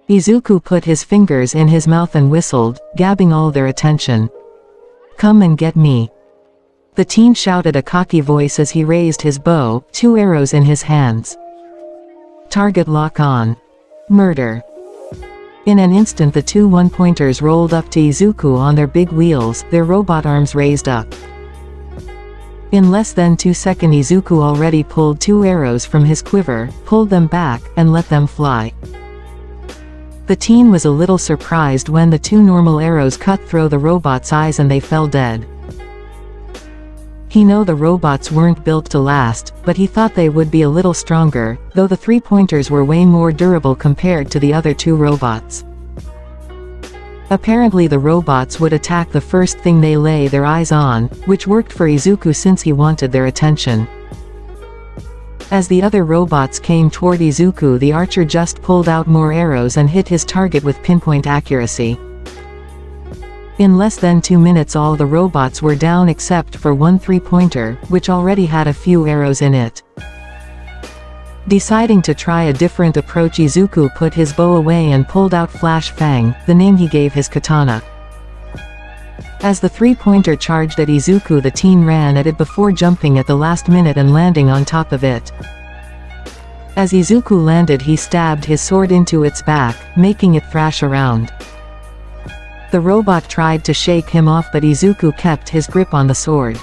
Izuku put his fingers in his mouth and whistled, grabbing all their attention. "Come and get me." The teen shouted a cocky voice as he raised his bow, 2 arrows in his hands. Target lock on. Murder. In an instant the 2 one-pointers rolled up to Izuku on their big wheels, their robot arms raised up. In less than 2 seconds Izuku already pulled 2 arrows from his quiver, pulled them back, and let them fly. The teen was a little surprised when the 2 normal arrows cut through the robot's eyes and they fell dead. He knew the robots weren't built to last, but he thought they would be a little stronger, though the 3-pointers were way more durable compared to the other 2 robots. Apparently the robots would attack the first thing they lay their eyes on, which worked for Izuku since he wanted their attention. As the other robots came toward Izuku, the archer just pulled out more arrows and hit his target with pinpoint accuracy. In less than 2 minutes all the robots were down except for 1 3-pointer, which already had a few arrows in it. Deciding to try a different approach, Izuku put his bow away and pulled out Flash Fang, the name he gave his katana. As the 3-pointer charged at Izuku, the teen ran at it before jumping at the last minute and landing on top of it. As Izuku landed, he stabbed his sword into its back, making it thrash around. The robot tried to shake him off, but Izuku kept his grip on the sword.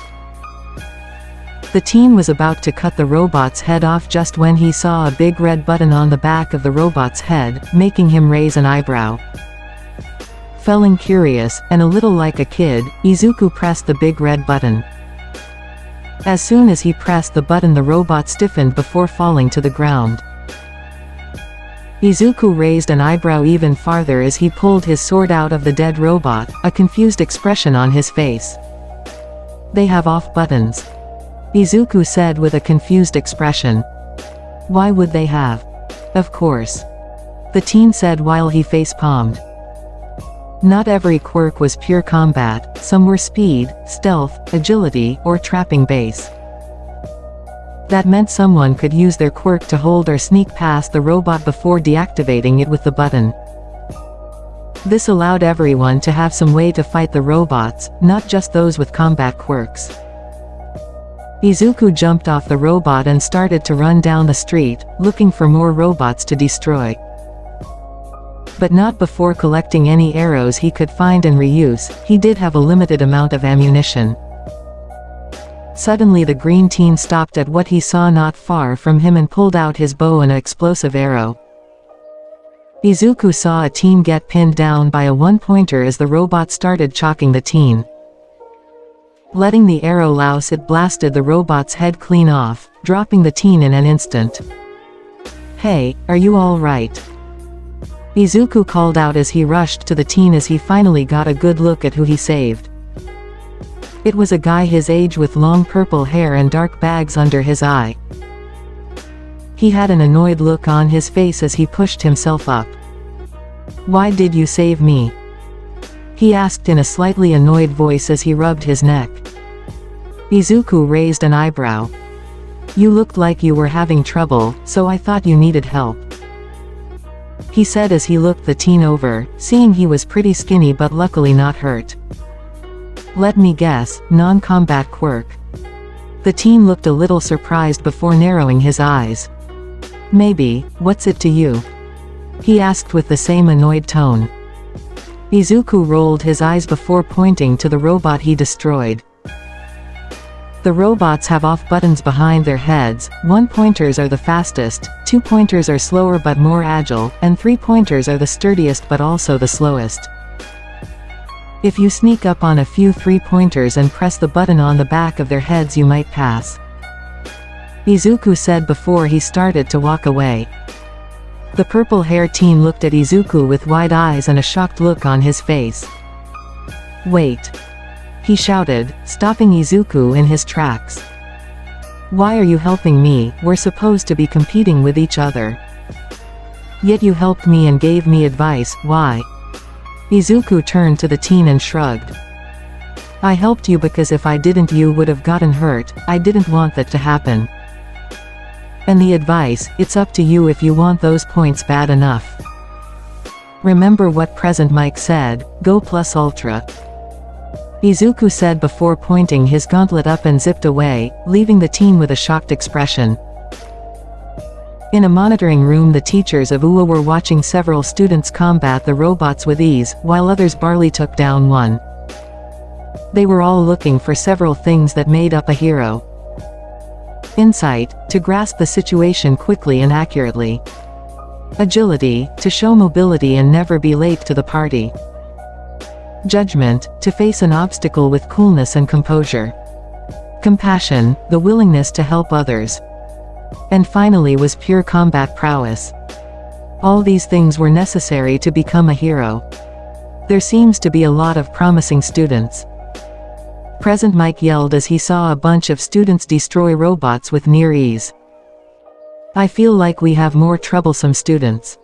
The teen was about to cut the robot's head off just when he saw a big red button on the back of the robot's head, making him raise an eyebrow. Feeling curious, and a little like a kid, Izuku pressed the big red button. As soon as he pressed the button, the robot stiffened before falling to the ground. Izuku raised an eyebrow even farther as he pulled his sword out of the dead robot, a confused expression on his face. "They have off buttons," Izuku said with a confused expression. "Why would they have?" "Of course," the teen said while he face-palmed. Not every quirk was pure combat, some were speed, stealth, agility, or trapping base. That meant someone could use their quirk to hold or sneak past the robot before deactivating it with the button. This allowed everyone to have some way to fight the robots, not just those with combat quirks. Izuku jumped off the robot and started to run down the street, looking for more robots to destroy. But not before collecting any arrows he could find and reuse. He did have a limited amount of ammunition. Suddenly the green teen stopped at what he saw not far from him and pulled out his bow and an explosive arrow. Izuku saw a teen get pinned down by a 1-pointer as the robot started chalking the teen. Letting the arrow loose, it blasted the robot's head clean off, dropping the teen in an instant. "Hey, are you all right?" Izuku called out as he rushed to the teen as he finally got a good look at who he saved. It was a guy his age with long purple hair and dark bags under his eye. He had an annoyed look on his face as he pushed himself up. "Why did you save me?" he asked in a slightly annoyed voice as he rubbed his neck. Izuku raised an eyebrow. "You looked like you were having trouble, so I thought you needed help," he said as he looked the teen over, seeing he was pretty skinny but luckily not hurt. "Let me guess, non-combat quirk." The teen looked a little surprised before narrowing his eyes. "Maybe, what's it to you?" he asked with the same annoyed tone. Izuku rolled his eyes before pointing to the robot he destroyed. The robots have off buttons behind their heads. 1-pointers are the fastest, 2-pointers are slower but more agile, and 3-pointers are the sturdiest but also the slowest. If you sneak up on a few 3-pointers and press the button on the back of their heads, you might pass, Izuku said before he started to walk away. The purple-haired teen looked at Izuku with wide eyes and a shocked look on his face. "Wait!" he shouted, stopping Izuku in his tracks. "Why are you helping me? We're supposed to be competing with each other. Yet you helped me and gave me advice, why?" Izuku turned to the teen and shrugged. "I helped you because if I didn't you would have gotten hurt. I didn't want that to happen. And the advice, it's up to you if you want those points bad enough." Remember what Present Mike said, go plus ultra. Izuku said before pointing his gauntlet up and zipped away, leaving the team with a shocked expression. In a monitoring room, the teachers of UA were watching several students combat the robots with ease, while others barely took down one. They were all looking for several things that made up a hero. Insight, to grasp the situation quickly and accurately. Agility, to show mobility and never be late to the party. Judgment, to face an obstacle with coolness and composure. Compassion, the willingness to help others. And finally was pure combat prowess. All these things were necessary to become a hero. There seems to be a lot of promising students. Present Mike yelled as he saw a bunch of students destroy robots with near ease. I feel like we have more troublesome students.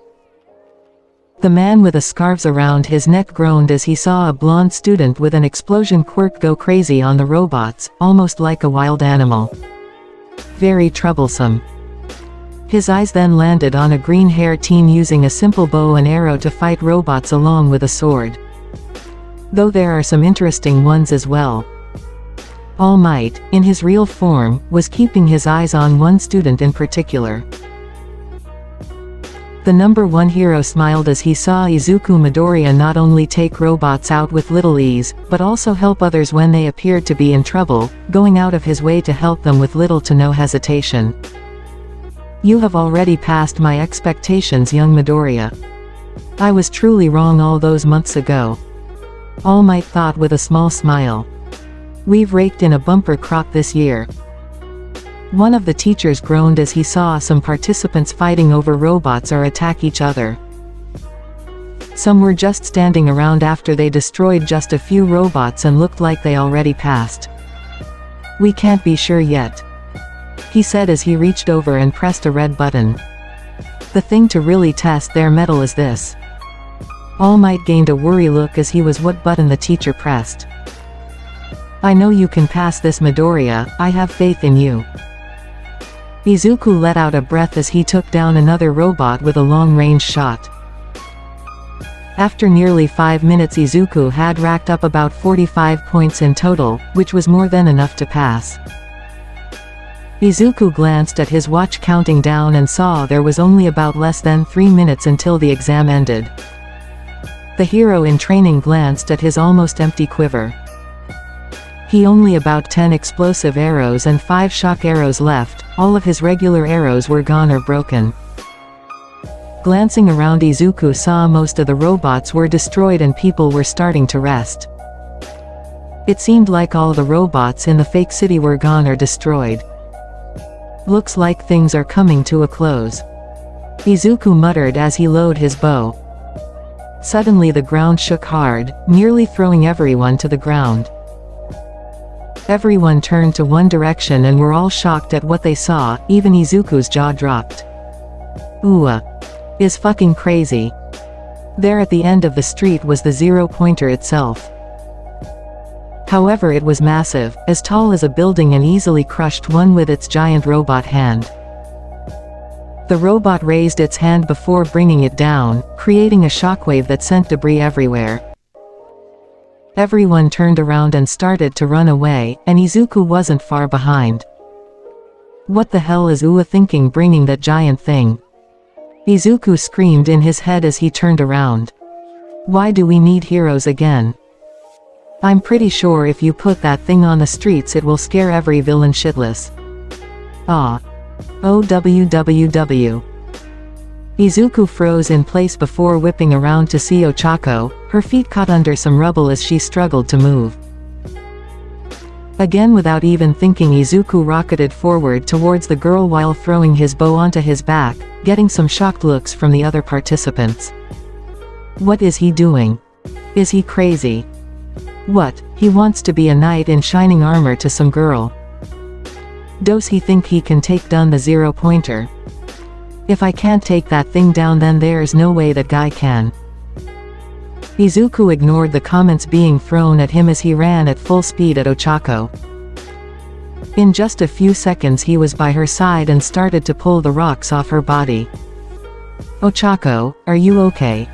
The man with the scarves around his neck groaned as he saw a blonde student with an explosion quirk go crazy on the robots, almost like a wild animal. Very troublesome. His eyes then landed on a green-haired teen using a simple bow and arrow to fight robots along with a sword. Though there are some interesting ones as well. All Might, in his real form, was keeping his eyes on one student in particular. The number one hero smiled as he saw Izuku Midoriya not only take robots out with little ease, but also help others when they appeared to be in trouble, going out of his way to help them with little to no hesitation. You have already passed my expectations, young Midoriya. I was truly wrong all those months ago. All Might thought with a small smile. We've raked in a bumper crop this year. One of the teachers groaned as he saw some participants fighting over robots or attack each other. Some were just standing around after they destroyed just a few robots and looked like they already passed. We can't be sure yet, he said as he reached over and pressed a red button. The thing to really test their mettle is this. All Might gained a worry look as he was what button the teacher pressed. I know you can pass this, Midoriya, I have faith in you. Izuku let out a breath as he took down another robot with a long-range shot. After nearly 5 minutes, Izuku had racked up about 45 points in total, which was more than enough to pass. Izuku glanced at his watch counting down and saw there was only about less than 3 minutes until the exam ended. The hero in training glanced at his almost empty quiver. He only about 10 explosive arrows and 5 shock arrows left, all of his regular arrows were gone or broken. Glancing around, Izuku saw most of the robots were destroyed and people were starting to rest. It seemed like all the robots in the fake city were gone or destroyed. Looks like things are coming to a close, Izuku muttered as he loaded his bow. Suddenly the ground shook hard, nearly throwing everyone to the ground. Everyone turned to one direction and were all shocked at what they saw, even Izuku's jaw dropped. UA is fucking crazy. There at the end of the street was the zero-pointer itself. However, it was massive, as tall as a building, and easily crushed one with its giant robot hand. The robot raised its hand before bringing it down, creating a shockwave that sent debris everywhere. Everyone turned around and started to run away, and Izuku wasn't far behind. What the hell is UA thinking bringing that giant thing? Izuku screamed in his head as he turned around. Why do we need heroes again? I'm pretty sure if you put that thing on the streets it will scare every villain shitless. Ah. OWWW. Izuku froze in place before whipping around to see Ochako, her feet caught under some rubble as she struggled to move. Again, without even thinking, Izuku rocketed forward towards the girl while throwing his bow onto his back, getting some shocked looks from the other participants. What is he doing? Is he crazy? What, he wants to be a knight in shining armor to some girl? Does he think he can take down the zero-pointer? If I can't take that thing down, then there's no way that guy can. Izuku ignored the comments being thrown at him as he ran at full speed at Ochako. In just a few seconds he was by her side and started to pull the rocks off her body. Ochako, are you okay?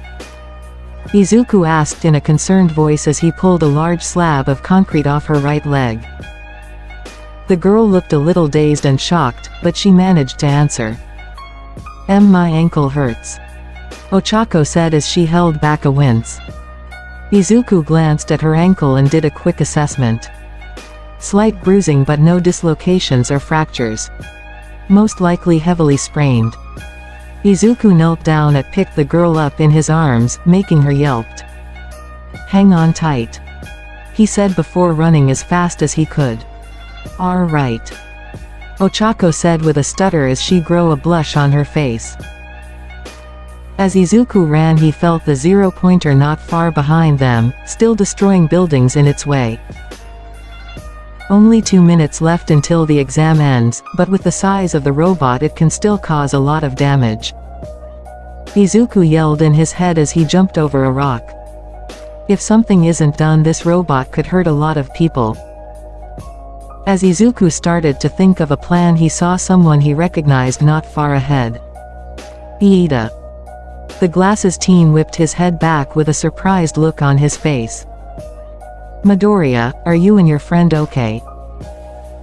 Izuku asked in a concerned voice as he pulled a large slab of concrete off her right leg. The girl looked a little dazed and shocked, but she managed to answer. My ankle hurts," Ochako said as she held back a wince. Izuku glanced at her ankle and did a quick assessment. Slight bruising but no dislocations or fractures. Most likely heavily sprained. Izuku knelt down and picked the girl up in his arms, making her yelped. "Hang on tight," he said before running as fast as he could. "All right," Ochako said with a stutter as she grew a blush on her face. As Izuku ran, he felt the zero-pointer not far behind them, still destroying buildings in its way. Only 2 minutes left until the exam ends, but with the size of the robot it can still cause a lot of damage. Izuku yelled in his head as he jumped over a rock. If something isn't done, this robot could hurt a lot of people. As Izuku started to think of a plan, he saw someone he recognized not far ahead. Iida. The glasses teen whipped his head back with a surprised look on his face. "Midoriya, are you and your friend okay?"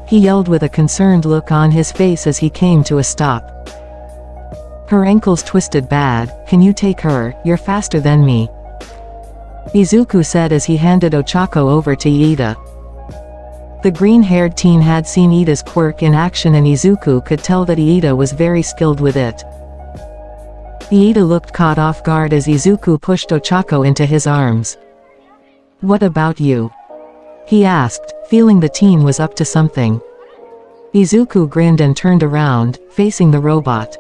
he yelled with a concerned look on his face as he came to a stop. "Her ankle's twisted bad, can you take her, you're faster than me," Izuku said as he handed Ochako over to Iida. The green-haired teen had seen Iida's quirk in action and Izuku could tell that Iida was very skilled with it. Iida looked caught off guard as Izuku pushed Ochako into his arms. "What about you?" he asked, feeling the teen was up to something. Izuku grinned and turned around, facing the robot.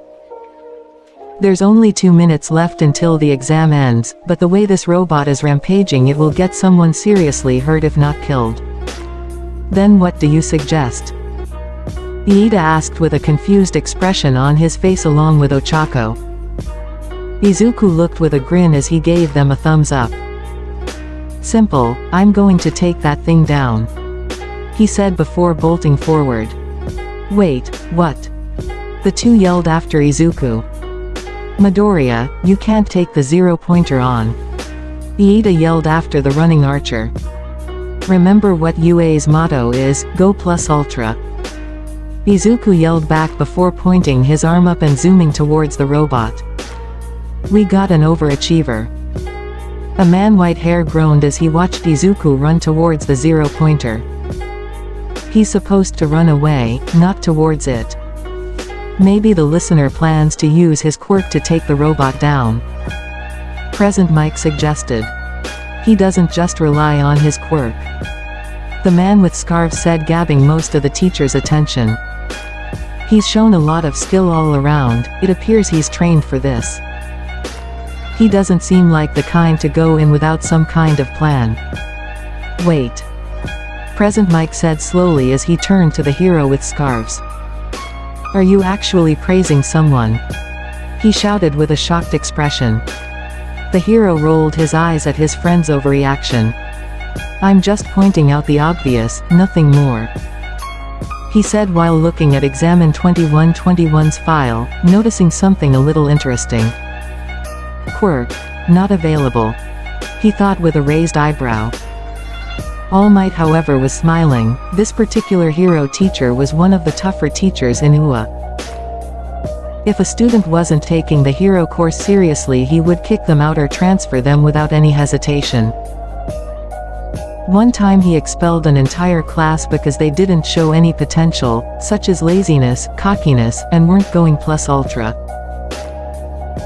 There's only 2 minutes left until the exam ends, but the way this robot is rampaging, it will get someone seriously hurt if not killed. "Then what do you suggest?" Iida asked with a confused expression on his face along with Ochako. Izuku looked with a grin as he gave them a thumbs up. "Simple, I'm going to take that thing down," he said before bolting forward. "Wait, what?" the two yelled after Izuku. "Midoriya, you can't take the zero-pointer on," Iida yelled after the running archer. "Remember what UA's motto is, go plus ultra." Izuku yelled back before pointing his arm up and zooming towards the robot. "We got an overachiever." A man white hair groaned as he watched Izuku run towards the zero-pointer. He's supposed to run away, not towards it. Maybe the listener plans to use his quirk to take the robot down. Present Mike suggested. He doesn't just rely on his quirk. The man with scarves said, grabbing most of the teacher's attention. He's shown a lot of skill all around, it appears he's trained for this. He doesn't seem like the kind to go in without some kind of plan. Wait. Present Mike said slowly as he turned to the hero with scarves. Are you actually praising someone? He shouted with a shocked expression. The hero rolled his eyes at his friend's overreaction. I'm just pointing out the obvious, nothing more. He said while looking at Examine 2121's file, noticing something a little interesting. Quirk. Not available. He thought with a raised eyebrow. All Might however was smiling. This particular hero teacher was one of the tougher teachers in UA. If a student wasn't taking the hero course seriously, he would kick them out or transfer them without any hesitation. One time he expelled an entire class because they didn't show any potential, such as laziness, cockiness, and weren't going plus ultra.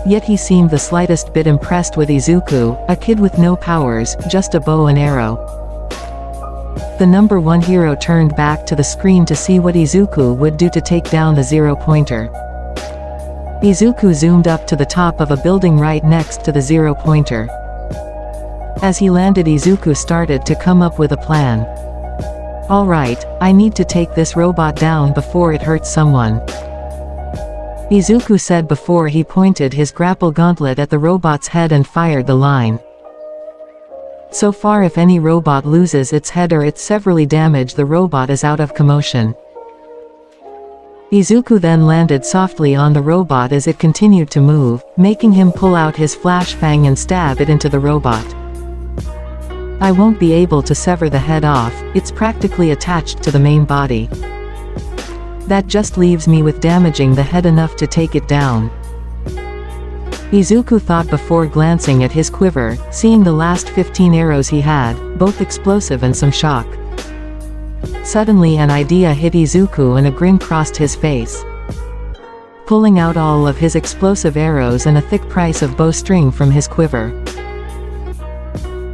Yet he seemed the slightest bit impressed with Izuku, a kid with no powers, just a bow and arrow. The number one hero turned back to the screen to see what Izuku would do to take down the zero-pointer. Izuku zoomed up to the top of a building right next to the zero-pointer. As he landed, Izuku started to come up with a plan. Alright, I need to take this robot down before it hurts someone. Izuku said before he pointed his grapple gauntlet at the robot's head and fired the line. So far, if any robot loses its head or it's severely damaged, the robot is out of commotion. Izuku then landed softly on the robot as it continued to move, making him pull out his flash fang and stab it into the robot. I won't be able to sever the head off, it's practically attached to the main body. That just leaves me with damaging the head enough to take it down. Izuku thought before glancing at his quiver, seeing the last 15 arrows he had, both explosive and some shock. Suddenly an idea hit Izuku and a grin crossed his face. Pulling out all of his explosive arrows and a thick price of bowstring from his quiver.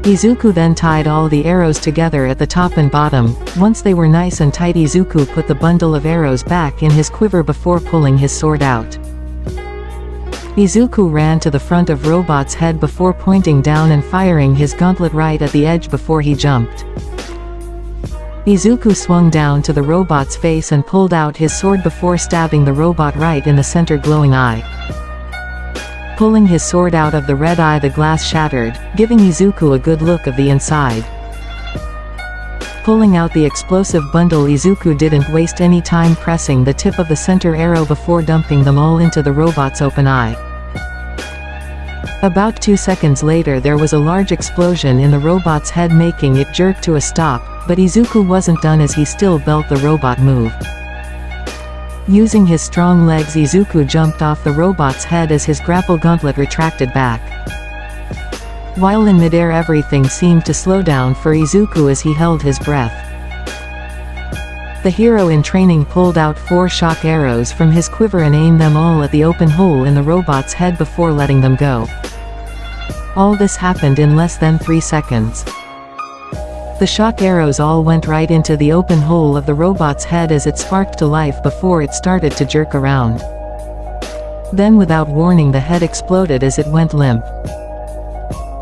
Izuku then tied all the arrows together at the top and bottom. Once they were nice and tight, Izuku put the bundle of arrows back in his quiver before pulling his sword out. Izuku ran to the front of Robot's head before pointing down and firing his gauntlet right at the edge before he jumped. Izuku swung down to the robot's face and pulled out his sword before stabbing the robot right in the center glowing eye. Pulling his sword out of the red eye, the glass shattered, giving Izuku a good look of the inside. Pulling out the explosive bundle, Izuku didn't waste any time pressing the tip of the center arrow before dumping them all into the robot's open eye. About 2 seconds later there was a large explosion in the robot's head, making it jerk to a stop, but Izuku wasn't done as he still felt the robot move. Using his strong legs, Izuku jumped off the robot's head as his grapple gauntlet retracted back. While in midair, everything seemed to slow down for Izuku as he held his breath. The hero in training pulled out 4 shock arrows from his quiver and aimed them all at the open hole in the robot's head before letting them go. All this happened in less than 3 seconds. The shock arrows all went right into the open hole of the robot's head as it sparked to life before it started to jerk around. Then without warning, the head exploded as it went limp.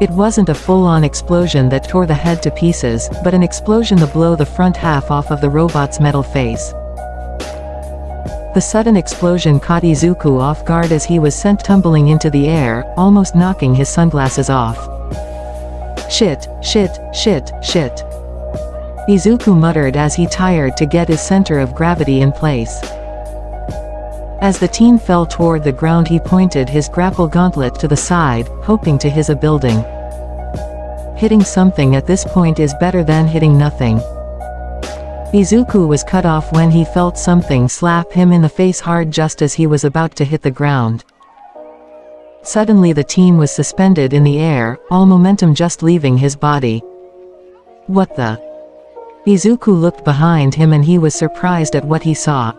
It wasn't a full-on explosion that tore the head to pieces, but an explosion to blow the front half off of the robot's metal face. The sudden explosion caught Izuku off guard as he was sent tumbling into the air, almost knocking his sunglasses off. Shit, shit, shit, shit. Izuku muttered as he tried to get his center of gravity in place. As the teen fell toward the ground, he pointed his grapple gauntlet to the side, hoping to hit a building. Hitting something at this point is better than hitting nothing. Izuku was cut off when he felt something slap him in the face hard just as he was about to hit the ground. Suddenly the teen was suspended in the air, all momentum just leaving his body. What the? Izuku looked behind him and he was surprised at what he saw.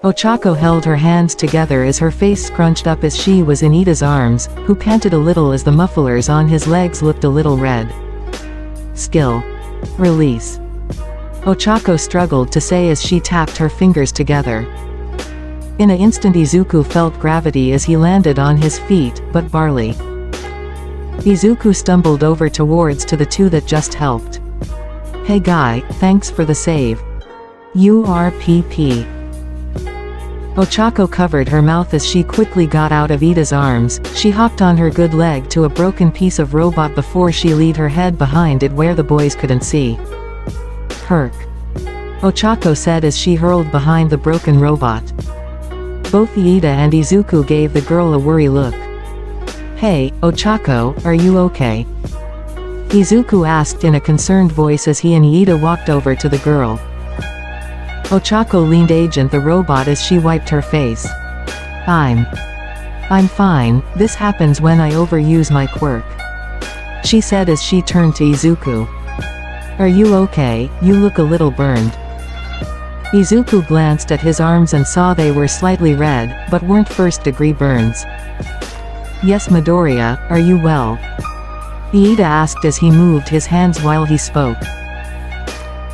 Ochako held her hands together as her face scrunched up as she was in Ida's arms, who panted a little as the mufflers on his legs looked a little red. Skill. Release. Ochako struggled to say as she tapped her fingers together. In an instant Izuku felt gravity as he landed on his feet, but barely. Izuku stumbled over towards to the two that just helped. Hey guy, thanks for the save. URPP. Ochako covered her mouth as she quickly got out of Ida's arms. She hopped on her good leg to a broken piece of robot before she laid her head behind it where the boys couldn't see. Herc. Ochako said as she hurled behind the broken robot. Both Ida and Izuku gave the girl a worried look. Hey, Ochako, are you okay? Izuku asked in a concerned voice as he and Ida walked over to the girl. Ochako leaned agent the robot as she wiped her face. I'm fine, this happens when I overuse my quirk. She said as she turned to Izuku. Are you okay? You look a little burned. Izuku glanced at his arms and saw they were slightly red, but weren't first-degree burns. Yes Midoriya, are you well? Ida asked as he moved his hands while he spoke.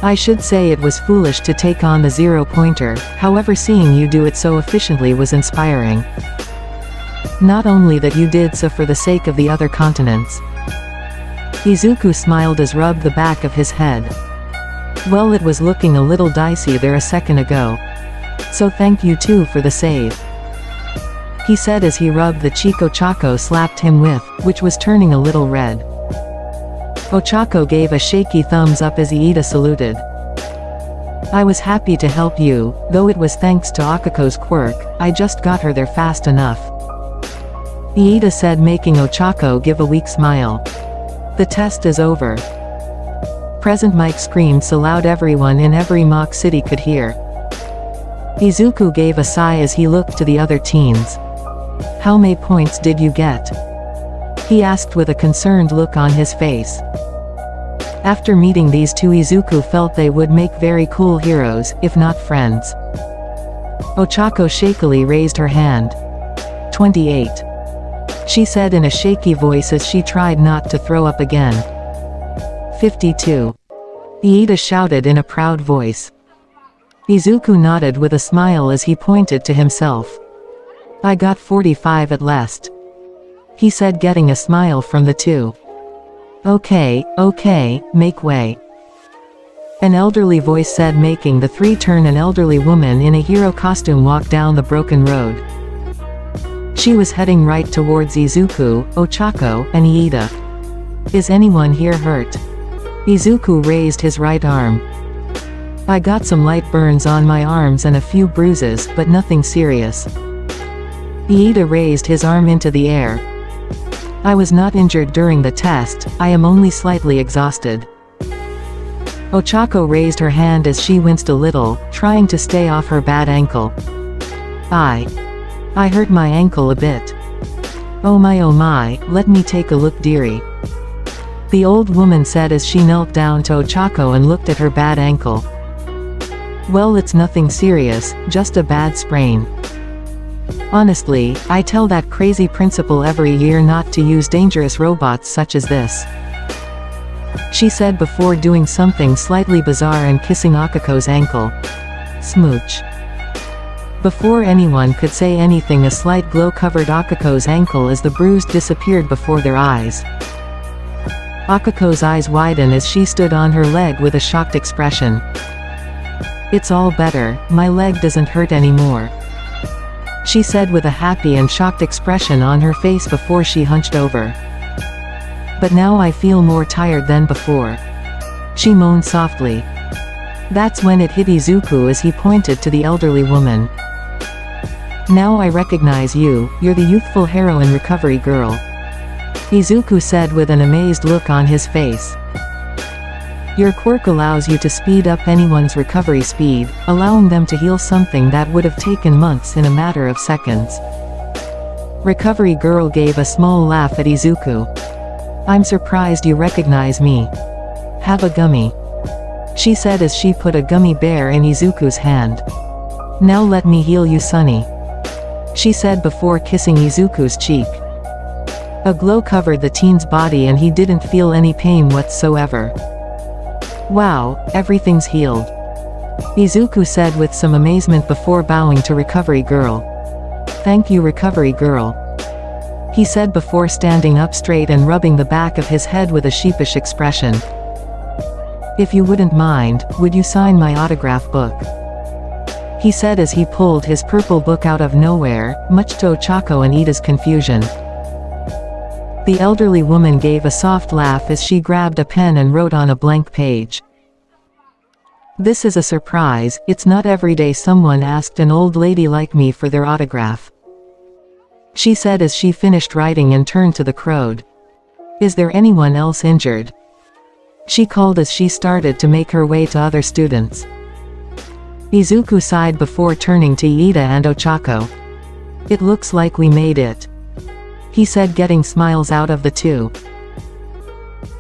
I should say it was foolish to take on the zero-pointer, however seeing you do it so efficiently was inspiring. Not only that you did so for the sake of the other continents. Izuku smiled as rubbed the back of his head. Well, it was looking a little dicey there a second ago. So thank you too for the save. He said as he rubbed the cheek Ochako slapped him with, which was turning a little red. Ochako gave a shaky thumbs up as Ida saluted. I was happy to help you, though it was thanks to Akako's quirk, I just got her there fast enough. Iida said, making Ochako give a weak smile. The test is over. Present Mike screamed so loud everyone in every mock city could hear. Izuku gave a sigh as he looked to the other teens. How many points did you get? He asked with a concerned look on his face. After meeting these two, Izuku felt they would make very cool heroes, if not friends. Ochako shakily raised her hand. 28. She said in a shaky voice as she tried not to throw up again. 52. Iida shouted in a proud voice. Izuku nodded with a smile as he pointed to himself. I got 45 at last. He said, getting a smile from the two. Okay, make way. An elderly voice said, making the three turn. An elderly woman in a hero costume walked down the broken road. She was heading right towards Izuku, Ochako, and Iida. Is anyone here hurt? Izuku raised his right arm. I got some light burns on my arms and a few bruises, but nothing serious. Iida raised his arm into the air. I was not injured during the test, I am only slightly exhausted. Ochako raised her hand as she winced a little, trying to stay off her bad ankle. I hurt my ankle a bit. Oh my, let me take a look, dearie. The old woman said as she knelt down to Ochako and looked at her bad ankle. Well, it's nothing serious, just a bad sprain. Honestly, I tell that crazy principal every year not to use dangerous robots such as this. She said before doing something slightly bizarre and kissing Akako's ankle. Smooch. Before anyone could say anything, a slight glow covered Akako's ankle as the bruise disappeared before their eyes. Akako's eyes widened as she stood on her leg with a shocked expression. It's all better, my leg doesn't hurt anymore. She said with a happy and shocked expression on her face before she hunched over. But now I feel more tired than before. She moaned softly. That's when it hit Izuku as he pointed to the elderly woman. Now I recognize you, you're the youthful heroine recovery girl. Izuku said with an amazed look on his face. Your quirk allows you to speed up anyone's recovery speed, allowing them to heal something that would have taken months in a matter of seconds. Recovery girl gave a small laugh at Izuku. I'm surprised you recognize me. Have a gummy. She said as she put a gummy bear in Izuku's hand. Now let me heal you, Sonny. She said before kissing Izuku's cheek. A glow covered the teen's body and he didn't feel any pain whatsoever. Wow, everything's healed. Izuku said with some amazement before bowing to Recovery Girl. Thank you, Recovery Girl. He said before standing up straight and rubbing the back of his head with a sheepish expression. If you wouldn't mind, would you sign my autograph book? He said as he pulled his purple book out of nowhere, much to Ochako and Iida's confusion. The elderly woman gave a soft laugh as she grabbed a pen and wrote on a blank page. This is a surprise, it's not every day someone asked an old lady like me for their autograph. She said as she finished writing and turned to the crowd. Is there anyone else injured? She called as she started to make her way to other students. Izuku sighed before turning to Iida and Ochako. It looks like we made it. He said, getting smiles out of the two.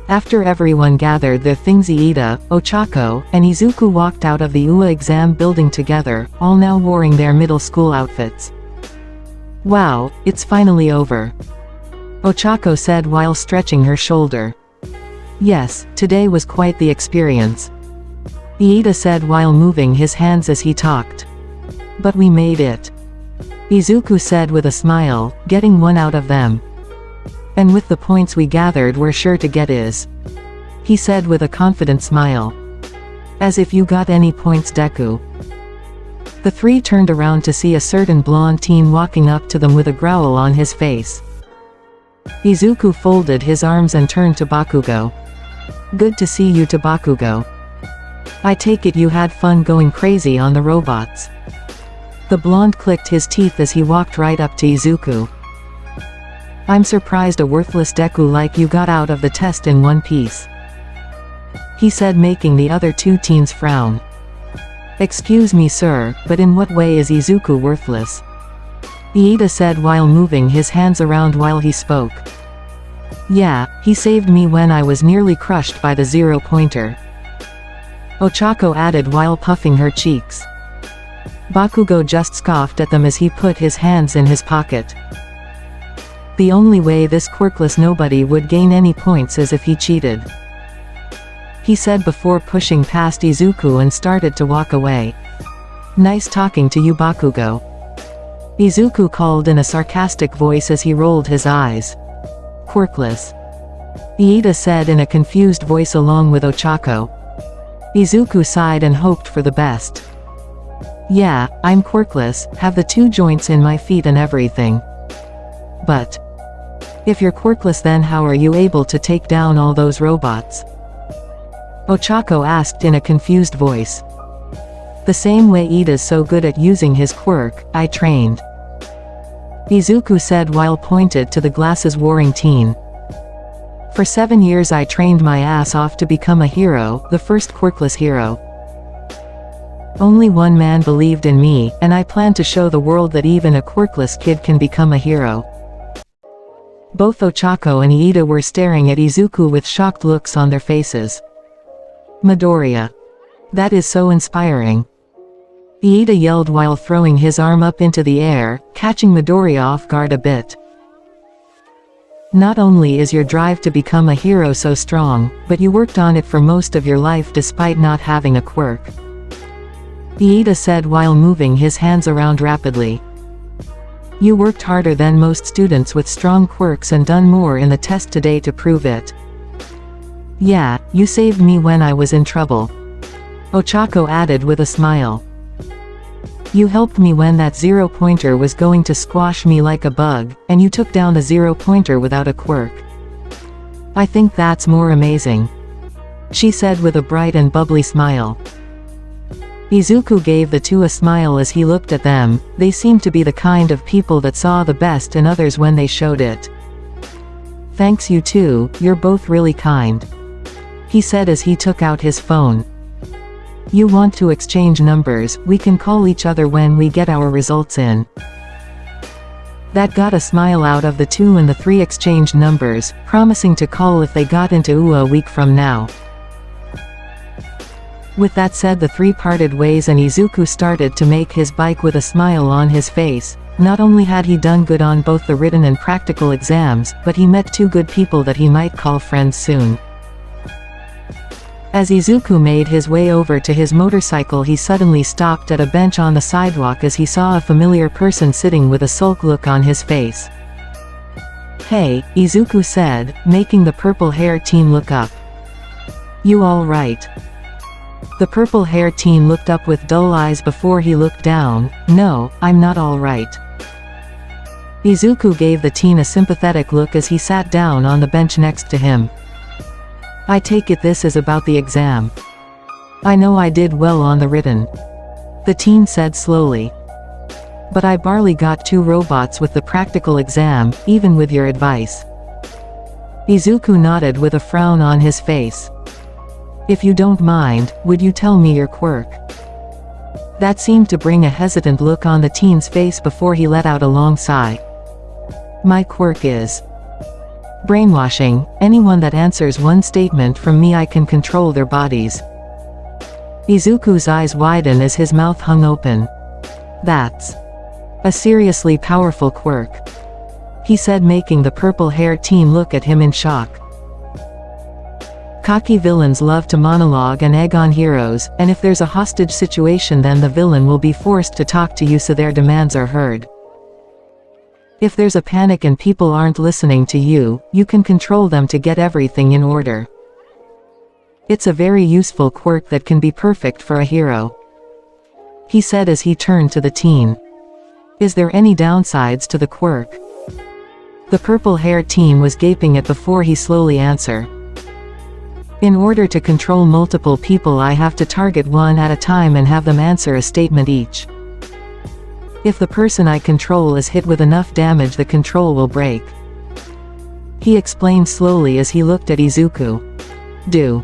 After everyone gathered their things, Iida, Ochako, and Izuku walked out of the UA exam building together, all now wearing their middle school outfits. Wow, it's finally over. Ochako said while stretching her shoulder. Yes, today was quite the experience. Iida said while moving his hands as he talked. But we made it. Izuku said with a smile, getting one out of them. And with the points we gathered we're sure to get is. He said with a confident smile. As if you got any points, Deku. The three turned around to see a certain blonde teen walking up to them with a growl on his face. Izuku folded his arms and turned to Bakugo. Good to see you, to Bakugo. I take it you had fun going crazy on the robots. The blonde clicked his teeth as he walked right up to Izuku. I'm surprised a worthless deku like you got out of the test in one piece, he said, making the other two teens frown. Excuse me sir, but in what way is Izuku worthless? Iida said while moving his hands around while he spoke. Yeah, he saved me when I was nearly crushed by the zero-pointer, Ochako added while puffing her cheeks. Bakugo just scoffed at them as he put his hands in his pocket. The only way this quirkless nobody would gain any points is if he cheated, he said before pushing past Izuku and started to walk away. Nice talking to you Bakugo, Izuku called in a sarcastic voice as he rolled his eyes. Quirkless, Iida said in a confused voice along with Ochako. Izuku sighed and hoped for the best. Yeah, I'm quirkless, have the 2 joints in my feet and everything. But if you're quirkless, then how are you able to take down all those robots? Ochako asked in a confused voice. The same way Iida's so good at using his quirk, I trained, Izuku said while pointed to the glasses-wearing teen. For 7 years I trained my ass off to become a hero, the first quirkless hero. Only one man believed in me, and I plan to show the world that even a quirkless kid can become a hero. Both Ochako and Iida were staring at Izuku with shocked looks on their faces. Midoriya. That is so inspiring, Iida yelled while throwing his arm up into the air, catching Midoriya off guard a bit. Not only is your drive to become a hero so strong, but you worked on it for most of your life despite not having a quirk, Iida said while moving his hands around rapidly. You worked harder than most students with strong quirks and done more in the test today to prove it. Yeah, you saved me when I was in trouble, Ochako added with a smile. You helped me when that zero-pointer was going to squash me like a bug, and you took down the zero-pointer without a quirk. I think that's more amazing, she said with a bright and bubbly smile. Izuku gave the 2 a smile as he looked at them. They seemed to be the kind of people that saw the best in others when they showed it. Thanks you too, you're both really kind, he said as he took out his phone. You want to exchange numbers? We can call each other when we get our results in. That got a smile out of the 2 and the 3 exchanged numbers, promising to call if they got into UA a week from now. With that said, the 3 parted ways and Izuku started to make his bike with a smile on his face. Not only had he done good on both the written and practical exams, but he met 2 good people that he might call friends soon. As Izuku made his way over to his motorcycle, he suddenly stopped at a bench on the sidewalk as he saw a familiar person sitting with a sulk look on his face. Hey, Izuku said, making the purple-haired teen look up. You all right? The purple-haired teen looked up with dull eyes before he looked down. No, I'm not all right. Izuku gave the teen a sympathetic look as he sat down on the bench next to him. I take it this is about the exam. I know I did well on the written, the teen said slowly. But I barely got 2 robots with the practical exam, even with your advice. Izuku nodded with a frown on his face. If you don't mind, would you tell me your quirk? That seemed to bring a hesitant look on the teen's face before he let out a long sigh. My quirk is brainwashing. Anyone that answers one statement from me, I can control their bodies. Izuku's eyes widened as his mouth hung open. That's a seriously powerful quirk, he said, making the purple-haired teen look at him in shock. Cocky villains love to monologue and egg on heroes, and if there's a hostage situation, then the villain will be forced to talk to you so their demands are heard. If there's a panic and people aren't listening to you, you can control them to get everything in order. It's a very useful quirk that can be perfect for a hero, he said as he turned to the teen. Is there any downsides to the quirk? The purple-haired teen was gaping at before he slowly answered. In order to control multiple people, I have to target one at a time and have them answer a statement each. If the person I control is hit with enough damage, the control will break. He explained slowly as he looked at Izuku. Do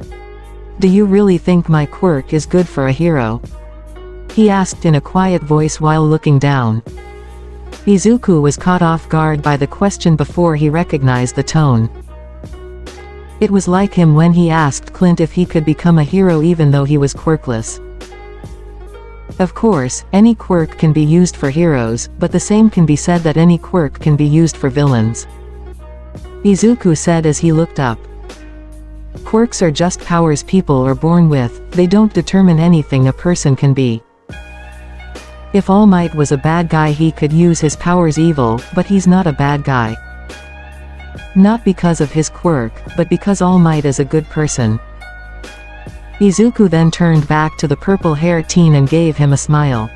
you really think my quirk is good for a hero? He asked in a quiet voice while looking down. Izuku was caught off guard by the question before he recognized the tone. It was like him when he asked Clint if he could become a hero even though he was quirkless. Of course, any quirk can be used for heroes, but the same can be said that any quirk can be used for villains. Izuku said as he looked up. Quirks are just powers people are born with, they don't determine anything a person can be. If All Might was a bad guy, he could use his powers evil, but he's not a bad guy. Not because of his quirk, but because All Might is a good person. Izuku then turned back to the purple-haired teen and gave him a smile.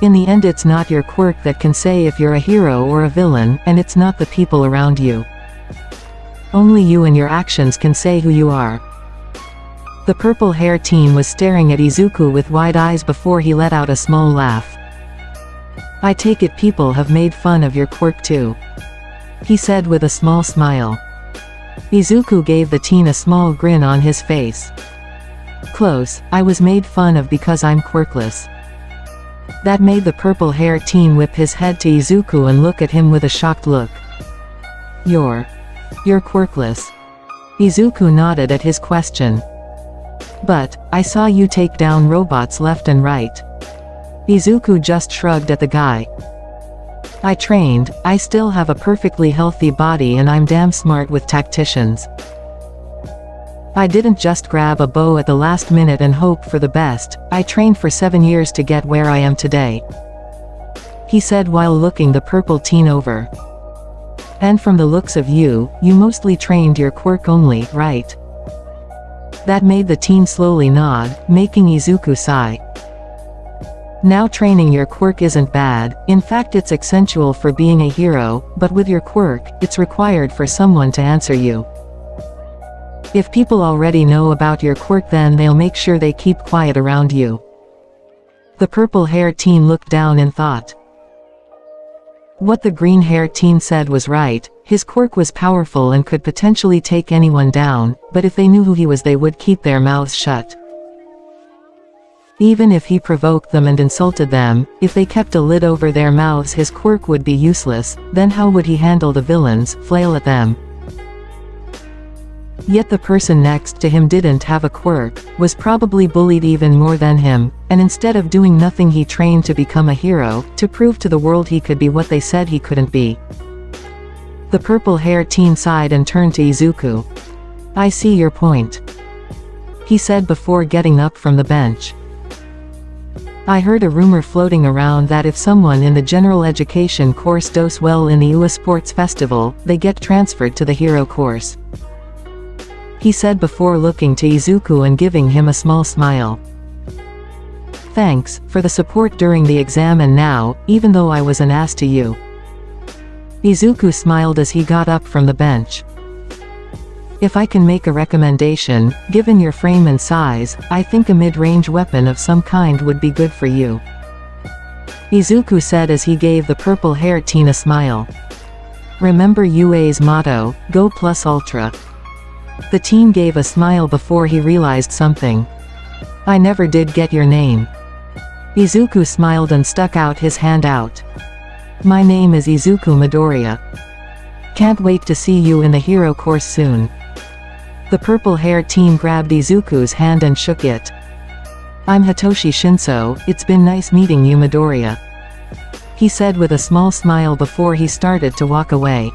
In the end, it's not your quirk that can say if you're a hero or a villain, and it's not the people around you. Only you and your actions can say who you are. The purple-haired teen was staring at Izuku with wide eyes before he let out a small laugh. I take it people have made fun of your quirk too, he said with a small smile. Izuku gave the teen a small grin on his face. Close, I was made fun of because I'm quirkless. That made the purple-haired teen whip his head to Izuku and look at him with a shocked look. You're quirkless. Izuku nodded at his question. But, I saw you take down robots left and right. Izuku just shrugged at the guy. I trained, I still have a perfectly healthy body and I'm damn smart with tacticians. I didn't just grab a bow at the last minute and hope for the best, I trained for 7 years to get where I am today, he said while looking the purple teen over. And from the looks of you, you mostly trained your quirk only, right? That made the teen slowly nod, making Izuku sigh. Now training your quirk isn't bad, in fact it's essential for being a hero, but with your quirk, it's required for someone to answer you. If people already know about your quirk, then they'll make sure they keep quiet around you. The purple-haired teen looked down in thought. What the green-haired teen said was right, his quirk was powerful and could potentially take anyone down, but if they knew who he was they would keep their mouths shut. Even if he provoked them and insulted them, if they kept a lid over their mouths his quirk would be useless, then how would he handle the villains, flail at them? Yet the person next to him didn't have a quirk, was probably bullied even more than him, and instead of doing nothing he trained to become a hero, to prove to the world he could be what they said he couldn't be. The purple-haired teen sighed and turned to Izuku. I see your point, he said before getting up from the bench. I heard a rumor floating around that if someone in the general education course does well in the UA Sports Festival, they get transferred to the hero course, he said before looking to Izuku and giving him a small smile. Thanks for the support during the exam and now, even though I was an ass to you. Izuku smiled as he got up from the bench. If I can make a recommendation, given your frame and size, I think a mid-range weapon of some kind would be good for you, Izuku said as he gave the purple-haired teen a smile. Remember UA's motto, Go Plus Ultra. The teen gave a smile before he realized something. I never did get your name. Izuku smiled and stuck out his hand out. My name is Izuku Midoriya. Can't wait to see you in the hero course soon. The purple-haired teen grabbed Izuku's hand and shook it. I'm Hitoshi Shinso, it's been nice meeting you Midoriya, he said with a small smile before he started to walk away.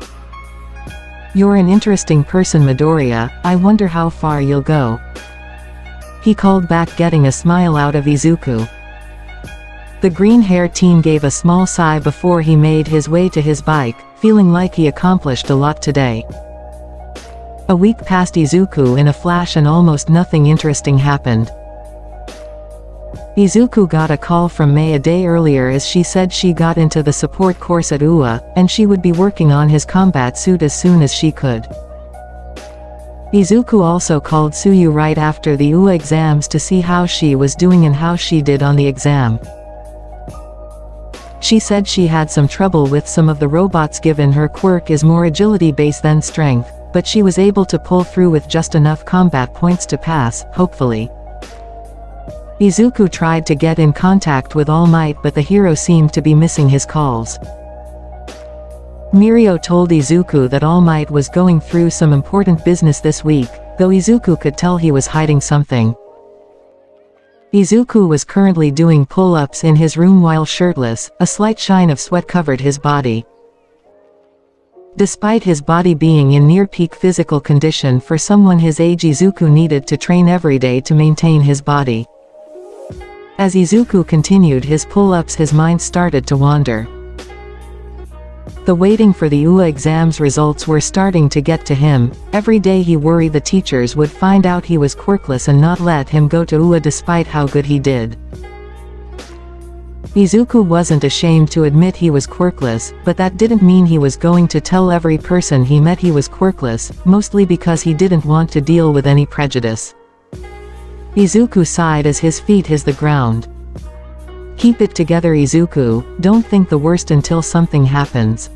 You're an interesting person Midoriya, I wonder how far you'll go, he called back getting a smile out of Izuku. The green-haired teen gave a small sigh before he made his way to his bike, feeling like he accomplished a lot today. A week passed Izuku in a flash and almost nothing interesting happened. Izuku got a call from Mei a day earlier as she said she got into the support course at UA, and she would be working on his combat suit as soon as she could. Izuku also called Tsuyu right after the UA exams to see how she was doing and how she did on the exam. She said she had some trouble with some of the robots given her quirk is more agility based than strength, but she was able to pull through with just enough combat points to pass, hopefully. Izuku tried to get in contact with All Might but the hero seemed to be missing his calls. Mirio told Izuku that All Might was going through some important business this week, though Izuku could tell he was hiding something. Izuku was currently doing pull-ups in his room while shirtless, a slight shine of sweat covered his body. Despite his body being in near-peak physical condition for someone his age, Izuku needed to train every day to maintain his body. As Izuku continued his pull-ups, his mind started to wander. The waiting for the UA exams results were starting to get to him. Every day he worried the teachers would find out he was quirkless and not let him go to UA despite how good he did. Izuku wasn't ashamed to admit he was quirkless, but that didn't mean he was going to tell every person he met he was quirkless, mostly because he didn't want to deal with any prejudice. Izuku sighed as his feet hit the ground. Keep it together, Izuku, don't think the worst until something happens,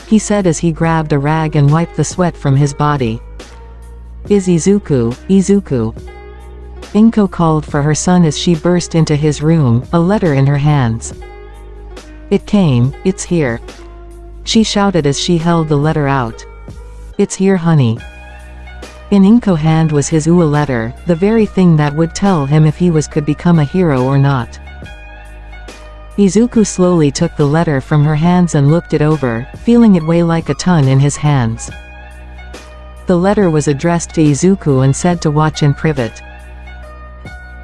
he said as he grabbed a rag and wiped the sweat from his body. Izuku. Inko called for her son as she burst into his room, a letter in her hands. It came, it's here, she shouted as she held the letter out. It's here, honey. In Inko's hand was his UA letter, the very thing that would tell him if he could become a hero or not. Izuku slowly took the letter from her hands and looked it over, feeling it weigh like a ton in his hands. The letter was addressed to Izuku and said to watch in private.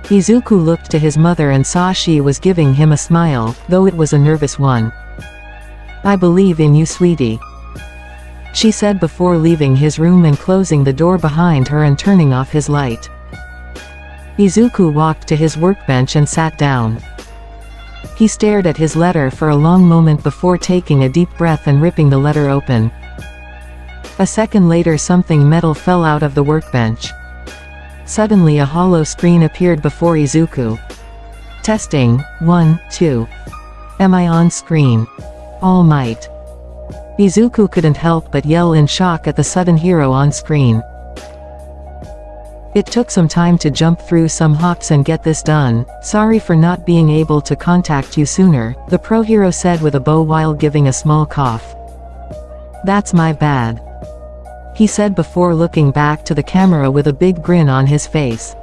Izuku looked to his mother and saw she was giving him a smile, though it was a nervous one. I believe in you, sweetie, she said before leaving his room and closing the door behind her and turning off his light. Izuku walked to his workbench and sat down. He stared at his letter for a long moment before taking a deep breath and ripping the letter open. A second later, something metal fell out of the workbench. Suddenly a hollow screen appeared before Izuku. Testing, 1, 2. Am I on screen? All Might. Izuku couldn't help but yell in shock at the sudden hero on screen. It took some time to jump through some hops and get this done. Sorry for not being able to contact you sooner, the pro hero said with a bow while giving a small cough. That's my bad, he said before looking back to the camera with a big grin on his face.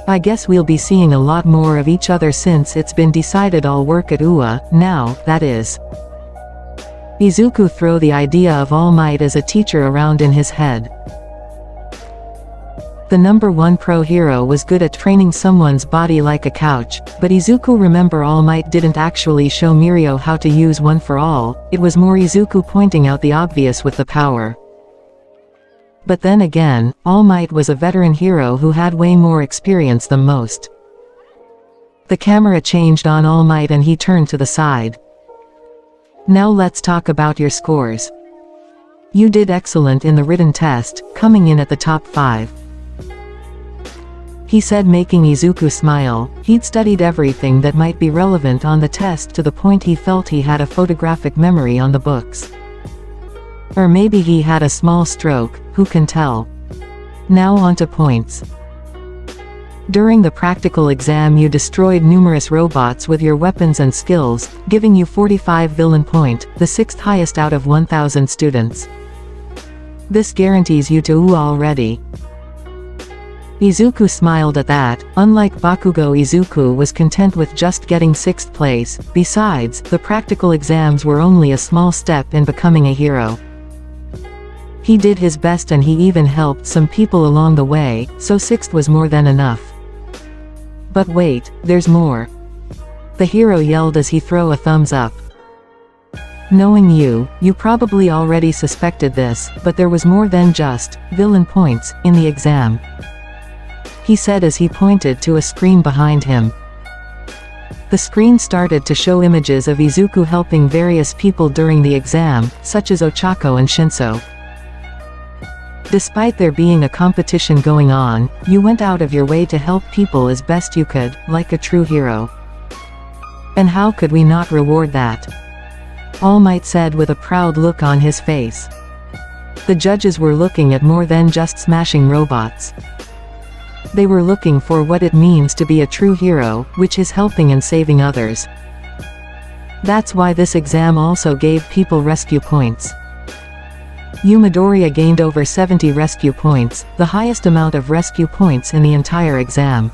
I guess we'll be seeing a lot more of each other since it's been decided I'll work at UA, now, that is. Izuku threw the idea of All Might as a teacher around in his head. The number one pro hero was good at training someone's body like a couch, but Izuku remember All Might didn't actually show Mirio how to use one for all, it was more Izuku pointing out the obvious with the power. But then again, All Might was a veteran hero who had way more experience than most. The camera changed on All Might and he turned to the side. Now let's talk about your scores. You did excellent in the written test, coming in at the top 5. He said, making Izuku smile. He'd studied everything that might be relevant on the test to the point he felt he had a photographic memory on the books. Or maybe he had a small stroke, who can tell. Now onto points. During the practical exam you destroyed numerous robots with your weapons and skills, giving you 45 villain point, the 6th highest out of 1,000 students. This guarantees you to UA already. Izuku smiled at that. Unlike Bakugo, Izuku was content with just getting 6th place. Besides, the practical exams were only a small step in becoming a hero. He did his best and he even helped some people along the way, so 6th was more than enough. But wait, there's more, the hero yelled as he threw a thumbs up. Knowing you, you probably already suspected this, but there was more than just villain points in the exam, he said as he pointed to a screen behind him. The screen started to show images of Izuku helping various people during the exam, such as Ochako and Shinso. Despite there being a competition going on, you went out of your way to help people as best you could, like a true hero. And how could we not reward that? All Might said with a proud look on his face. The judges were looking at more than just smashing robots. They were looking for what it means to be a true hero, which is helping and saving others. That's why this exam also gave people rescue points. Midoriya gained over 70 rescue points, the highest amount of rescue points in the entire exam.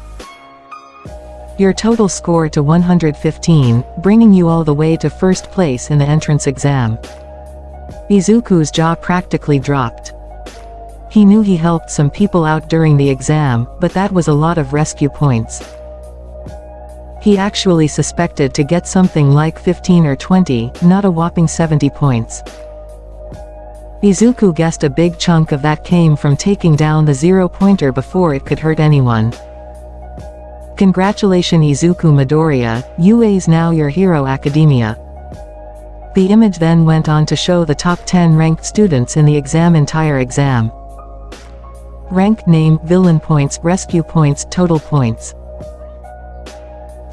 Your total score to 115, bringing you all the way to first place in the entrance exam. Izuku's jaw practically dropped. He knew he helped some people out during the exam, but that was a lot of rescue points. He actually suspected to get something like 15 or 20, not a whopping 70 points. Izuku guessed a big chunk of that came from taking down the zero-pointer before it could hurt anyone. Congratulations Izuku Midoriya, you ace now your Hero Academia. The image then went on to show the top 10 ranked students in the entire exam. Rank, name, villain points, rescue points, total points.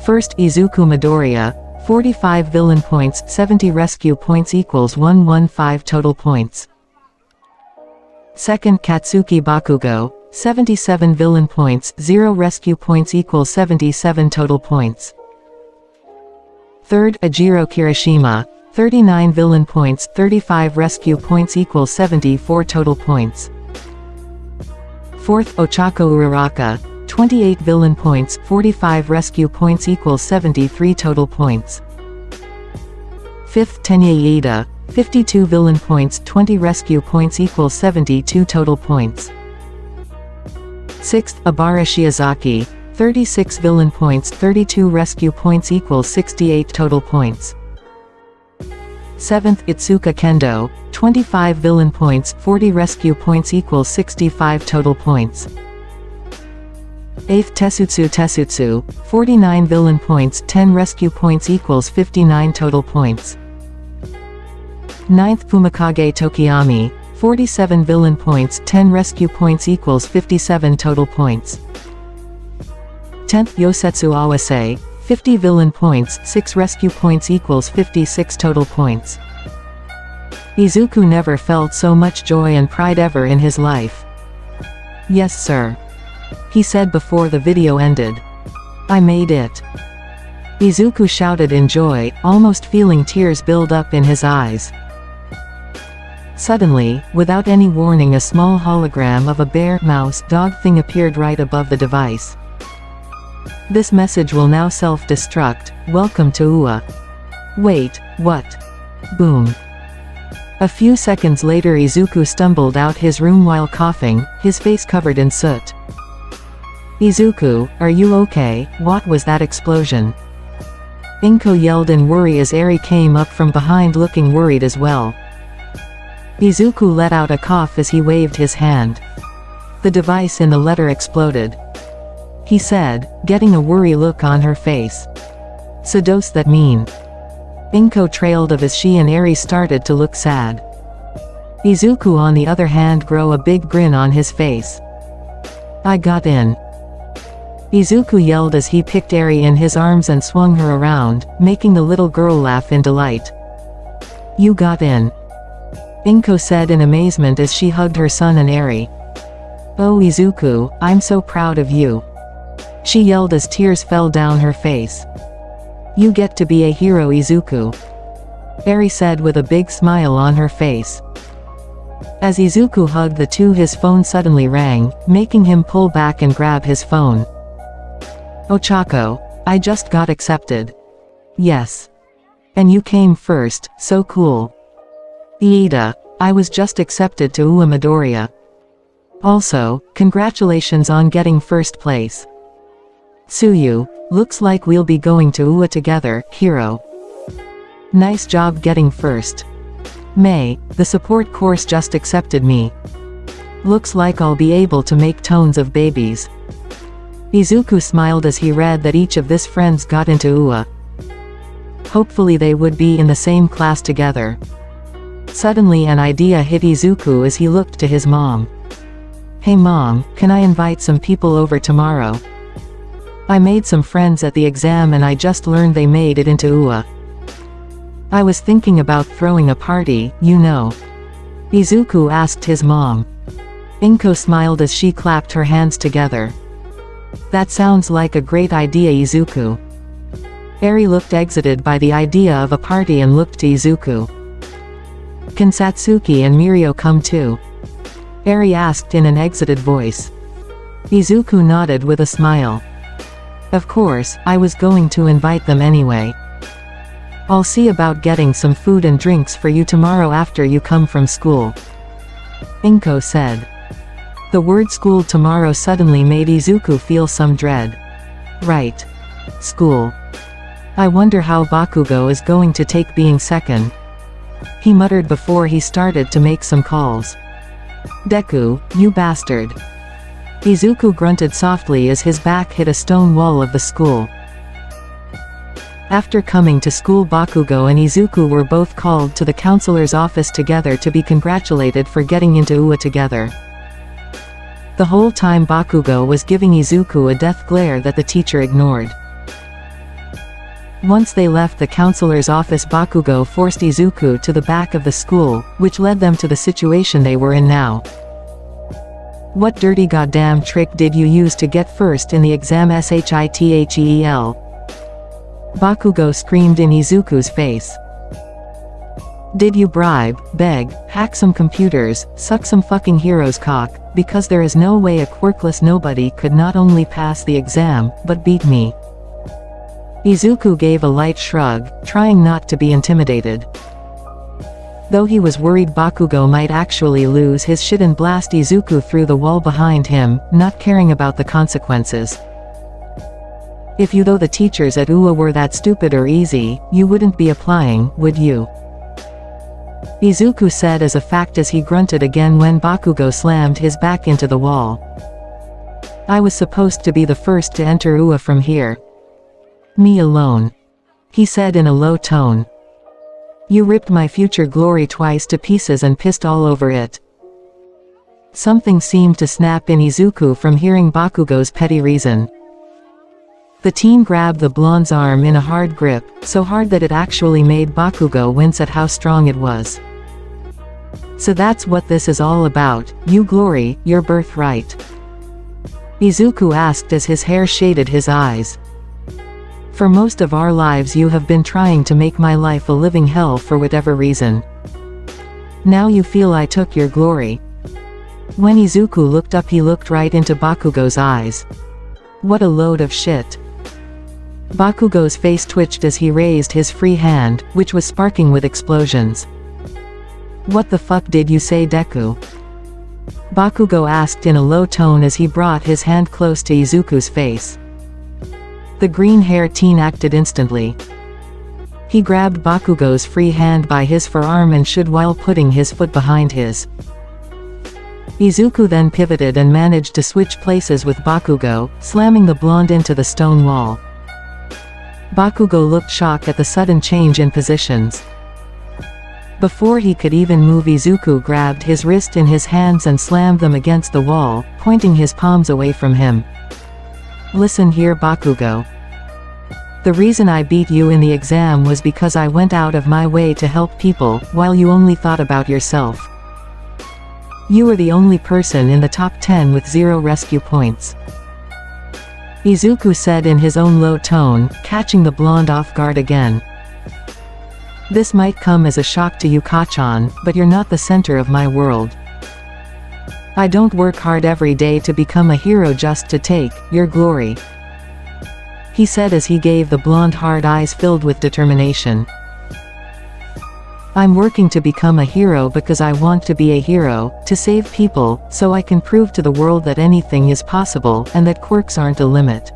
First, Izuku Midoriya, 45 villain points, 70 rescue points equals 115 total points. Second, Katsuki Bakugo, 77 villain points, 0 rescue points equals 77 total points. Third, Ajiro Kirishima, 39 villain points, 35 rescue points equals 74 total points. Fourth, Ochako Uraraka, 28 villain points, 45 rescue points equals 73 total points. Fifth, Tenya Iida, 52 villain points, 20 rescue points equals 72 total points. Sixth, Abara Shiozaki, 36 villain points, 32 rescue points equals 68 total points. Seventh, Itsuka Kendo, 25 villain points, 40 rescue points equals 65 total points. Eighth, Tetsutsu, 49 villain points, 10 rescue points equals 59 total points. Ninth, Fumikage Tokiyami, 47 villain points, 10 rescue points equals 57 total points. 10th, Yosetsu Awase, 50 villain points, 6 rescue points equals 56 total points. Izuku never felt so much joy and pride ever in his life. Yes sir. He said before the video ended. I made it. Izuku shouted in joy, almost feeling tears build up in his eyes. Suddenly, without any warning, a small hologram of a bear, mouse, dog thing appeared right above the device. This message will now self-destruct, welcome to UA. Wait, what? Boom. A few seconds later Izuku stumbled out his room while coughing, his face covered in soot. Izuku, are you okay? What was that explosion? Inko yelled in worry as Eri came up from behind looking worried as well. Izuku let out a cough as he waved his hand. The device in the letter exploded. He said, getting a worry look on her face. Sados that mean. Inko trailed of as she and Eri started to look sad. Izuku on the other hand grew a big grin on his face. I got in. Izuku yelled as he picked Eri in his arms and swung her around, making the little girl laugh in delight. You got in. Inko said in amazement as she hugged her son and Eri. Oh Izuku, I'm so proud of you. She yelled as tears fell down her face. You get to be a hero Izuku. Eri said with a big smile on her face. As Izuku hugged the two his phone suddenly rang, making him pull back and grab his phone. Ochako, I just got accepted. Yes. And you came first, so cool. Iida, I was just accepted to UA Midoriya. Also, congratulations on getting first place. Tsuyu, looks like we'll be going to UA together, hero. Nice job getting first. Mei, the support course just accepted me. Looks like I'll be able to make tons of babies. Izuku smiled as he read that each of his friends got into UA. Hopefully they would be in the same class together. Suddenly an idea hit Izuku as he looked to his mom. Hey mom, can I invite some people over tomorrow? I made some friends at the exam and I just learned they made it into UA. I was thinking about throwing a party, you know. Izuku asked his mom. Inko smiled as she clapped her hands together. That sounds like a great idea, Izuku. Eri looked exited by the idea of a party and looked to Izuku. Can Satsuki and Mirio come too? Eri asked in an exited voice. Izuku nodded with a smile. Of course, I was going to invite them anyway. I'll see about getting some food and drinks for you tomorrow after you come from school. Inko said. The word school tomorrow suddenly made Izuku feel some dread. Right. School. I wonder how Bakugo is going to take being second. He muttered before he started to make some calls. Deku, you bastard. Izuku grunted softly as his back hit a stone wall of the school. After coming to school, Bakugo and Izuku were both called to the counselor's office together to be congratulated for getting into UA together. The whole time Bakugo was giving Izuku a death glare that the teacher ignored. Once they left the counselor's office, Bakugo forced Izuku to the back of the school, which led them to the situation they were in now. What dirty goddamn trick did you use to get first in the exam, Shitheel? Bakugo screamed in Izuku's face. Did you bribe, beg, hack some computers, suck some fucking hero's cock, because there is no way a quirkless nobody could not only pass the exam, but beat me. Izuku gave a light shrug, trying not to be intimidated. Though he was worried Bakugo might actually lose his shit and blast Izuku through the wall behind him, not caring about the consequences. If you though the teachers at UA were that stupid or easy, you wouldn't be applying, would you? Izuku said as a fact as he grunted again when Bakugo slammed his back into the wall. I was supposed to be the first to enter UA from here. Me alone. He said in a low tone. You ripped my future glory twice to pieces and pissed all over it. Something seemed to snap in Izuku from hearing Bakugo's petty reason. The teen grabbed the blonde's arm in a hard grip, so hard that it actually made Bakugo wince at how strong it was. So that's what this is all about, you glory, your birthright? Izuku asked as his hair shaded his eyes. For most of our lives you have been trying to make my life a living hell for whatever reason. Now you feel I took your glory. When Izuku looked up, he looked right into Bakugo's eyes. What a load of shit. Bakugo's face twitched as he raised his free hand, which was sparking with explosions. What the fuck did you say, Deku? Bakugo asked in a low tone as he brought his hand close to Izuku's face. The green-haired teen acted instantly. He grabbed Bakugo's free hand by his forearm and shook while putting his foot behind his. Izuku then pivoted and managed to switch places with Bakugo, slamming the blonde into the stone wall. Bakugo looked shocked at the sudden change in positions. Before he could even move, Izuku grabbed his wrist in his hands and slammed them against the wall, pointing his palms away from him. Listen here, Bakugo. The reason I beat you in the exam was because I went out of my way to help people, while you only thought about yourself. You were the only person in the top 10 with 0 rescue points. Izuku said in his own low tone, catching the blonde off guard again. This might come as a shock to you, Kachan, but you're not the center of my world. I don't work hard every day to become a hero just to take your glory. He said as he gave the blonde hard eyes filled with determination. I'm working to become a hero because I want to be a hero, to save people, so I can prove to the world that anything is possible and that quirks aren't a limit.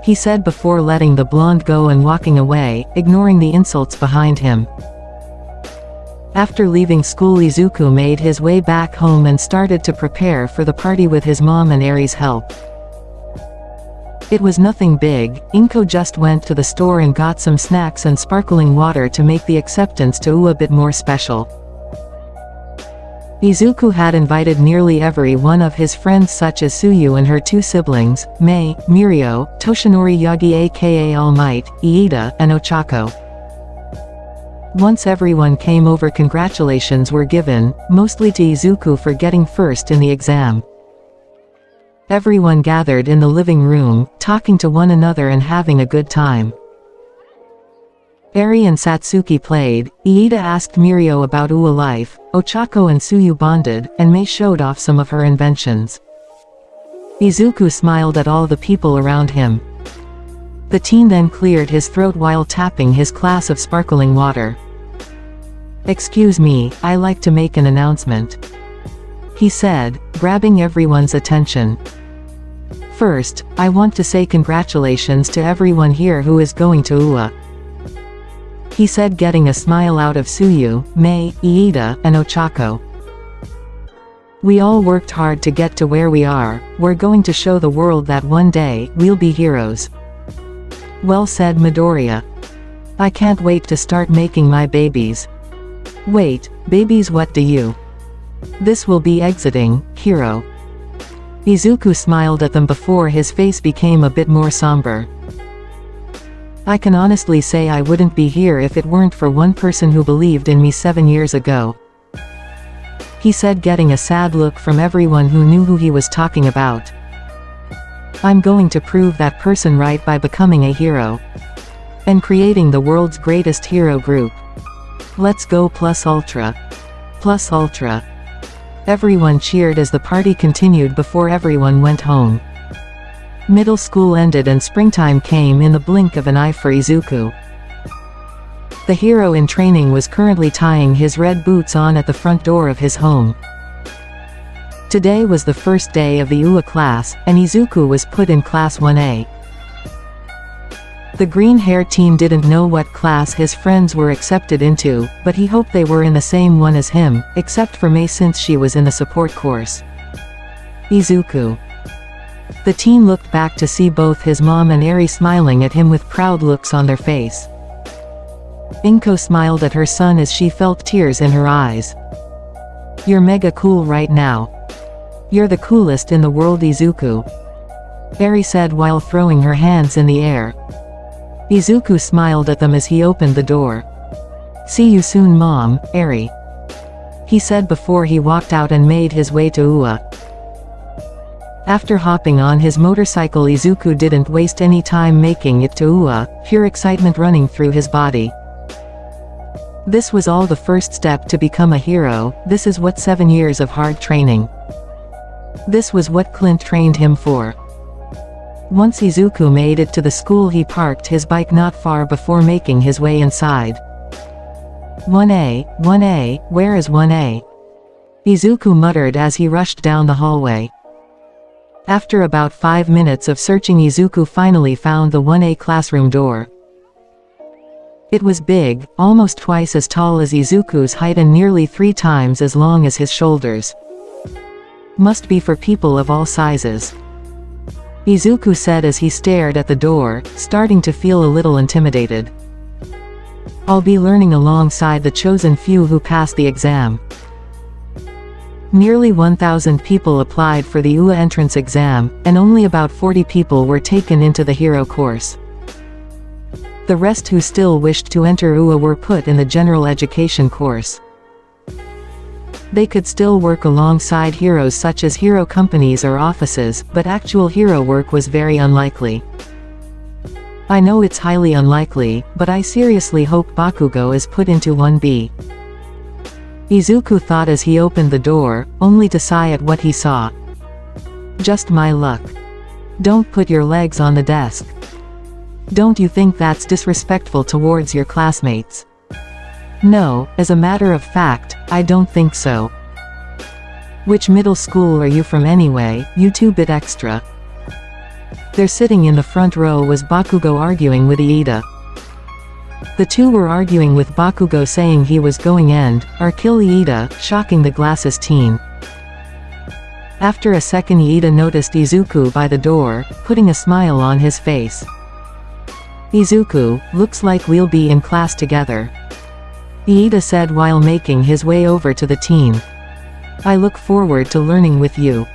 He said before letting the blonde go and walking away, ignoring the insults behind him. After leaving school, Izuku made his way back home and started to prepare for the party with his mom and Eri's help. It was nothing big. Inko just went to the store and got some snacks and sparkling water to make the acceptance to UA a bit more special. Izuku had invited nearly every one of his friends such as Tsuyu and her two siblings, Mei, Mirio, Toshinori Yagi aka All Might, Iida, and Ochako. Once everyone came over, congratulations were given, mostly to Izuku for getting first in the exam. Everyone gathered in the living room, talking to one another and having a good time. Eri and Satsuki played, Iida asked Mirio about Ua life, Ochako and Tsuyu bonded, and Mei showed off some of her inventions. Izuku smiled at all the people around him. The teen then cleared his throat while tapping his glass of sparkling water. "Excuse me, I like to make an announcement," he said, grabbing everyone's attention. "First, I want to say congratulations to everyone here who is going to Ua," he said, getting a smile out of Tsuyu, Mei, Iida, and Ochako. "We all worked hard to get to where we are. We're going to show the world that one day, we'll be heroes." "Well said, Midoriya. I can't wait to start making my babies." "Wait, babies, what do you? This will be exiting, hero." Izuku smiled at them before his face became a bit more somber. "I can honestly say I wouldn't be here if it weren't for one person who believed in me 7 years ago," he said, getting a sad look from everyone who knew who he was talking about. "I'm going to prove that person right by becoming a hero. And creating the world's greatest hero group. Let's go plus ultra. Plus ultra." Everyone cheered as the party continued before everyone went home. Middle school ended and springtime came in the blink of an eye for Izuku. The hero in training was currently tying his red boots on at the front door of his home. Today was the first day of the UA class, and Izuku was put in class 1A. The green-haired teen didn't know what class his friends were accepted into, but he hoped they were in the same one as him, except for Mei since she was in the support course. Izuku. The teen looked back to see both his mom and Eri smiling at him with proud looks on their face. Inko smiled at her son as she felt tears in her eyes. "You're mega cool right now. You're the coolest in the world, Izuku," Eri said while throwing her hands in the air. Izuku smiled at them as he opened the door. "See you soon, Mom, Eri," he said before he walked out and made his way to Ua. After hopping on his motorcycle, Izuku didn't waste any time making it to Ua, pure excitement running through his body. This was all the first step to become a hero. This is what 7 years of hard training. This was what Clint trained him for. Once Izuku made it to the school, he parked his bike not far before making his way inside. 1A, where is 1A? Izuku muttered as he rushed down the hallway. After about 5 minutes of searching, Izuku finally found the 1A classroom door. It was big, almost twice as tall as Izuku's height and nearly 3 times as long as his shoulders. Must be for people of all sizes, Izuku said as he stared at the door, starting to feel a little intimidated. "I'll be learning alongside the chosen few who passed the exam." Nearly 1,000 people applied for the UA entrance exam, and only about 40 people were taken into the hero course. The rest who still wished to enter UA were put in the general education course. They could still work alongside heroes such as hero companies or offices, but actual hero work was very unlikely. "I know it's highly unlikely, but I seriously hope Bakugo is put into 1B. Izuku thought as he opened the door, only to sigh at what he saw. "Just my luck. Don't put your legs on the desk. Don't you think that's disrespectful towards your classmates?" "No, as a matter of fact, I don't think so." "Which middle school are you from anyway, you 2-bit extra?" There sitting in the front row was Bakugo arguing with Iida. The two were arguing with Bakugo saying he was going end, or kill Iida, shocking the glasses teen. After a second, Iida noticed Izuku by the door, putting a smile on his face. "Izuku, looks like we'll be in class together," Iida said while making his way over to the teen. I look forward to learning with you,"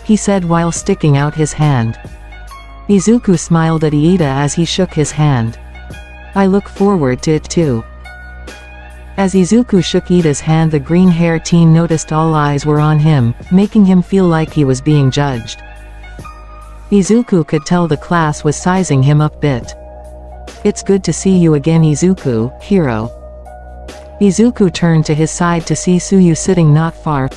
he said while sticking out his hand. Izuku smiled at Iida as he shook his hand. "I look forward to it too." As Izuku shook Iida's hand, the green-haired teen noticed all eyes were on him, making him feel like he was being judged. Izuku could tell the class was sizing him up a bit. "It's good to see you again, Izuku, hero." Izuku turned to his side to see Suyu sitting not far